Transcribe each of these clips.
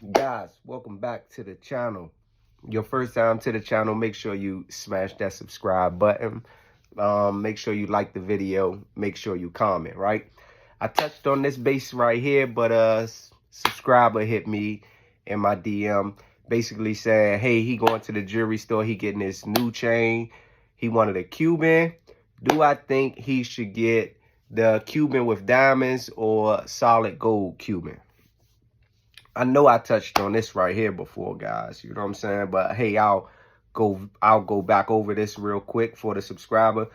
Guys, welcome back to the channel. Your first time to the channel, make sure you smash that subscribe button. Make sure you like the video. Make sure you comment, right? I touched on this base right here, but subscriber hit me in my DM basically saying, hey, he going to the jewelry store, he getting this new chain. He wanted a Cuban. Do I think he should get the Cuban with diamonds or solid gold Cuban? I know I touched on this right here before, guys. You know what I'm saying? But hey, I'll go back over this real quick for the subscriber.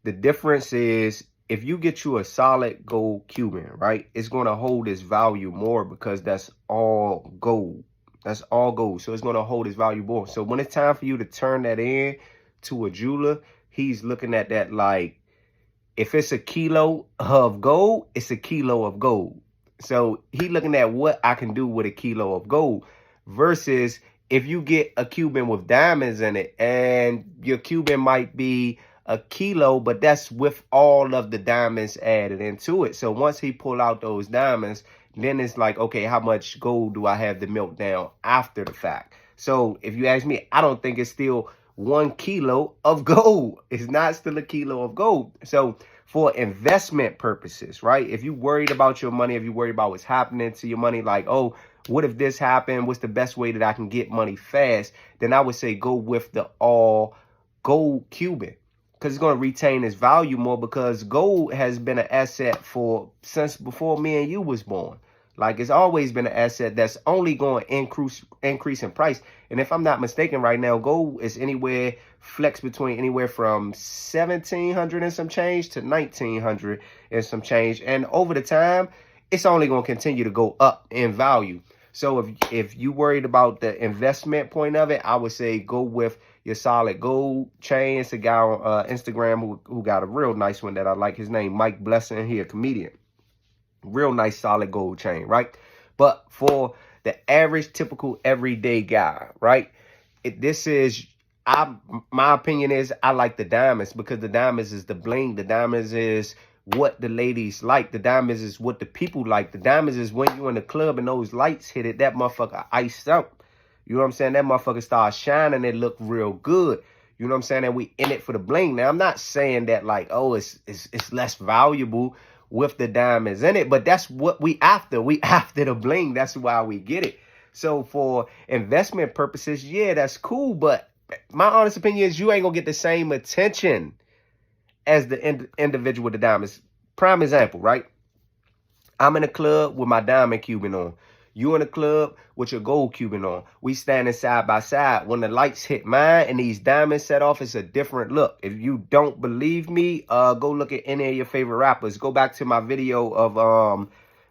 The difference is if you get you a solid gold Cuban, right? It's going to hold its value more because that's all gold. That's all gold. So it's going to hold its value more. So when it's time for you to turn that in to a jeweler, he's looking at that like, if it's a kilo of gold, it's a kilo of gold. So he looking at what I can do with a kilo of gold versus if you get a Cuban with diamonds in it and your Cuban might be a kilo, but that's with all of the diamonds added into it. So once he pull out those diamonds, then it's like, okay, how much gold do I have to melt down after the fact? So if you ask me, I don't think it's still 1 kilo of gold. It's not still a kilo of gold. So for investment purposes, right? If you worried about your money, if you worried about what's happening to your money, like, oh, what if this happened? What's the best way that I can get money fast? Then I would say go with the all gold Cuban because it's going to retain its value more because gold has been an asset since before me and you was born. Like it's always been an asset that's only going to increase in price. And if I'm not mistaken right now, gold is flex between anywhere from 1,700 and some change to 1,900 and some change. And over the time, it's only going to continue to go up in value. So if you worried about the investment point of it, I would say go with your solid gold chain. It's a guy on Instagram who got a real nice one that I like. His name, Mike Blessing. He a comedian. Real nice solid gold chain, right? But for the average, typical, everyday guy, right? My opinion is I like the diamonds because the diamonds is the bling. The diamonds is what the ladies like. The diamonds is what the people like. The diamonds is when you in the club and those lights hit it, that motherfucker iced up. You know what I'm saying? That motherfucker starts shining. It look real good. You know what I'm saying? And we in it for the bling. Now, I'm not saying that like, oh, it's less valuable with the diamonds in it, but that's what we after. We after the bling. That's why we get it. So for investment purposes, yeah, that's cool. But my honest opinion is you ain't gonna get the same attention as the individual with the diamonds. Prime example, right? I'm in a club with my diamond Cuban on. You in a club with your gold Cuban on. We standing side by side. When the lights hit mine and these diamonds set off, it's a different look. If you don't believe me, go look at any of your favorite rappers. Go back to my video of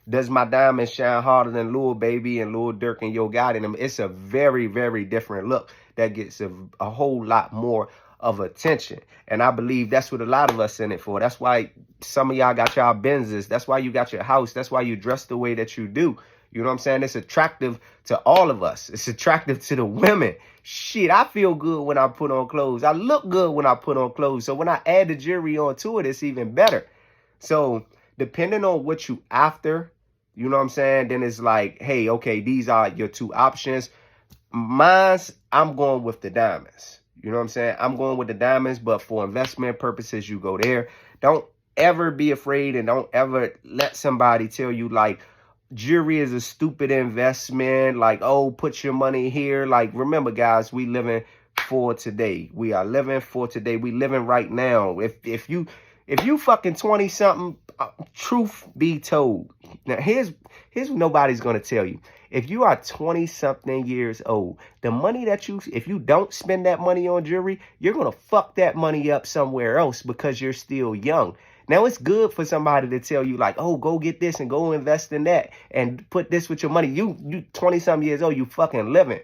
Does My Diamond Shine Harder Than Lil Baby and Lil Durk and Yo Gotti and them. It's a very, very different look that gets a whole lot more of attention. And I believe that's what a lot of us in it for. That's why some of y'all got y'all Benzes. That's why you got your house. That's why you dress the way that you do. You know what I'm saying? It's attractive to all of us. It's attractive to the women. Shit, I feel good when I put on clothes. I look good when I put on clothes. So when I add the jewelry onto it, it's even better. So depending on what you after, you know what I'm saying? Then it's like, hey, okay, these are your two options. I'm going with the diamonds. You know what I'm saying? I'm going with the diamonds, but for investment purposes, you go there. Don't ever be afraid and don't ever let somebody tell you like jewelry is a stupid investment. Like, oh, put your money here. Like, remember, guys, we living for today. We are living for today. We living right now. If you fucking 20 something, truth be told. Now, here's what nobody's going to tell you. If you are 20 something years old, the money that if you don't spend that money on jewelry, you're going to fuck that money up somewhere else because you're still young. Now, it's good for somebody to tell you like, oh, go get this and go invest in that and put this with your money. You 20 something years old, you fucking living.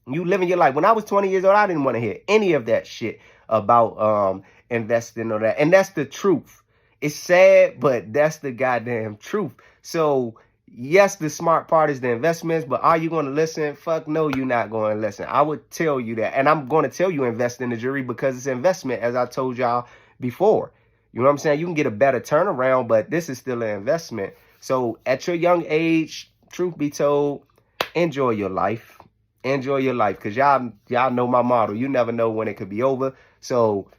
You living your life. When I was 20 years old, I didn't want to hear any of that shit about investing or that. And that's the truth. It's sad, but that's the goddamn truth. So yes, the smart part is the investments, but are you going to listen? Fuck no, you're not going to listen. I would tell you that. And I'm going to tell you invest in the jewelry because it's investment, as I told y'all before. You know what I'm saying? You can get a better turnaround, but this is still an investment. So at your young age, truth be told, enjoy your life. Enjoy your life, because y'all know my motto. You never know when it could be over. So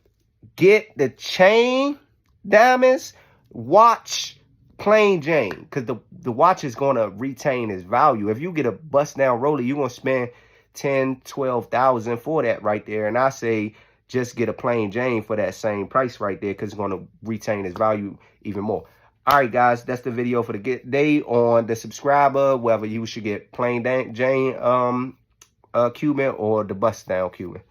get the chain, diamonds, watch, plain Jane, because the watch is going to retain its value. If you get a bust down roller, you're going to spend 10, 12,000 for that right there. And I say just get a plain Jane for that same price right there, because it's going to retain its value even more. All right, guys, that's the video for the day on the subscriber, whether you should get plain Jane Cuban or the bust down Cuban.